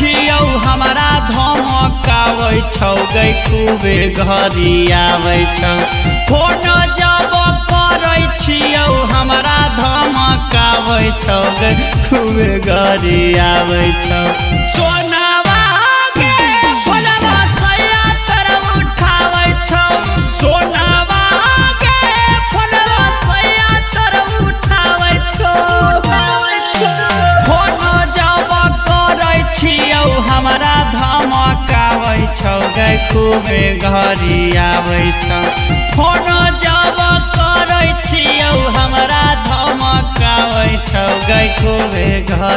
छियौ हमरा धमकाबै छौ गै खूबे घरी आबै छौ फोन जब करै छियौ हमरा धमकाबै छौ गै खूबे घरी आबै छौ सोनावा के फोनवा सैया तर उठाबै छौ सोनावा के फोनवा सैया तर उठाबै छौ फोन जब करै छियौ हमरा धमकाबै छौ गै खूबे घरी आबै छौ फोन जब करै छियौ हमरा धमकाबै छौ गै खूबे घर